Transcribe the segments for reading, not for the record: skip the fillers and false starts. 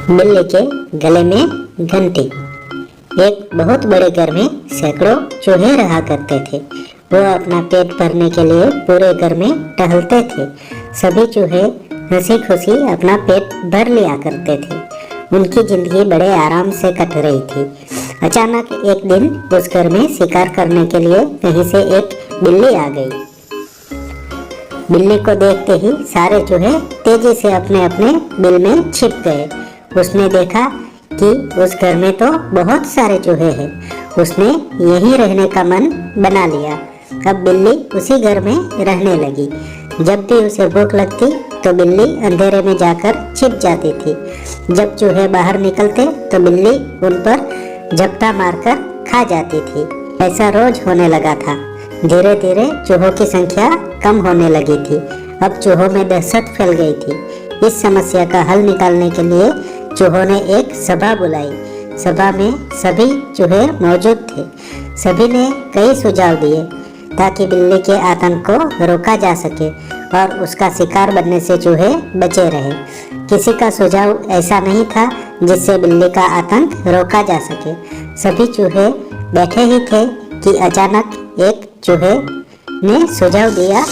बिल्ली के गले में घंटी। एक बहुत बड़े घर में सैकड़ों चूहे रहा करते थे। वो अपना पेट भरने के लिए पूरे घर में टहलते थे। सभी चूहे हंसी खुशी अपना पेट भर लिया करते थे। उनकी जिंदगी बड़े आराम से कट रही थी। अचानक एक दिन उस घर में शिकार करने के लिए कहीं से एक बिल्ली आ गई। बिल्ली को देखते ही सारे चूहे तेजी से अपने अपने बिल में छिप गए। उसने देखा कि उस घर में तो बहुत सारे चूहे हैं। उसने यहीं रहने का मन बना लिया। अब बिल्ली उसी घर में रहने लगी। जब भी उसे भूख लगती तो बिल्ली अंधेरे में जाकर छिप जाती थी। जब चूहे बाहर निकलते तो बिल्ली उन पर झपटा मारकर खा जाती थी। ऐसा रोज होने लगा था। धीरे धीरे चूहों की संख्या कम होने लगी थी। अब चूहों में दहशत फैल गई थी। इस समस्या का हल निकालने के लिए चूहों ने एक सभा बुलाई। सभा में सभी चूहे मौजूद थे। सभी ने कई सुझाव दिए ताकि बिल्ली के आतंक को रोका जा सके और उसका शिकार बनने से चूहे बचे रहे। किसी का सुझाव ऐसा नहीं था जिससे बिल्ली का आतंक रोका जा सके। सभी चूहे बैठे ही थे कि अचानक एक चूहे ने सुझाव दिया।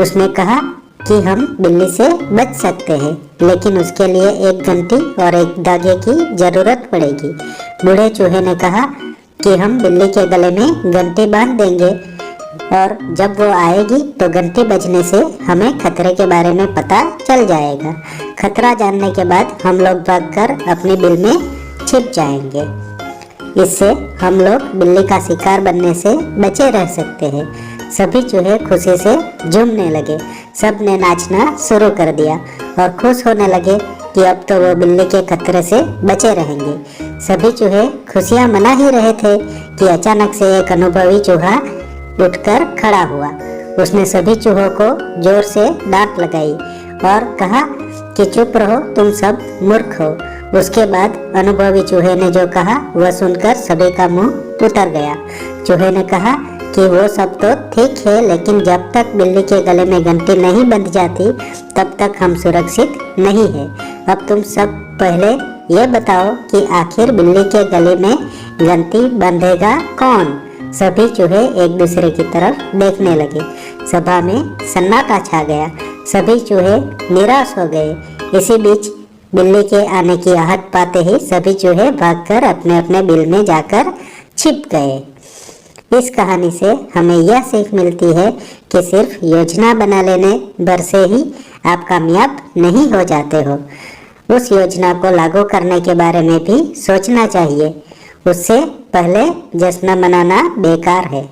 उसने कहा कि हम बिल्ली से बच सकते हैं, लेकिन उसके लिए एक घंटी और एक धागे की जरूरत पड़ेगी। बूढ़े चूहे ने कहा कि हम बिल्ली के गले में घंटी बांध देंगे और जब वो आएगी तो घंटी बजने से हमें खतरे के बारे में पता चल जाएगा। खतरा जानने के बाद हम लोग भागकर अपनी बिल में छिप जाएंगे। इससे हम लोग बिल्ली का शिकार बनने से बचे रह सकते हैं। सभी चूहे खुशी से झूमने लगे। सब ने नाचना शुरू कर दिया और खुश होने लगे कि अब तो वो बिल्ली के खतरे से बचे रहेंगे। सभी चूहे खुशियां मना ही रहे थे कि अचानक से एक अनुभवी चूहा उठकर खड़ा हुआ। उसने सभी चूहों को जोर से डांट लगाई और कहा कि चुप रहो, तुम सब मूर्ख हो। उसके बाद अनुभवी चूहे ने जो कहा वह सुनकर सभी का मुंह उतर गया। चूहे ने कहा कि वो सब तो ठीक है, लेकिन जब तक बिल्ली के गले में घंटी नहीं बंध जाती तब तक हम सुरक्षित नहीं है। अब तुम सब पहले ये बताओ कि आखिर बिल्ली के गले में घंटी बंधेगा कौन? सभी चूहे एक दूसरे की तरफ देखने लगे। सभा में सन्नाटा छा गया। सभी चूहे निराश हो गए। इसी बीच बिल्ली के आने की आहट पाते ही सभी चूहे भागकर अपने अपने बिल में जाकर छिप गए। इस कहानी से हमें यह सीख मिलती है कि सिर्फ योजना बना लेने भर से ही आप कामयाब नहीं हो जाते हो। उस योजना को लागू करने के बारे में भी सोचना चाहिए। उससे पहले जश्न मनाना बेकार है।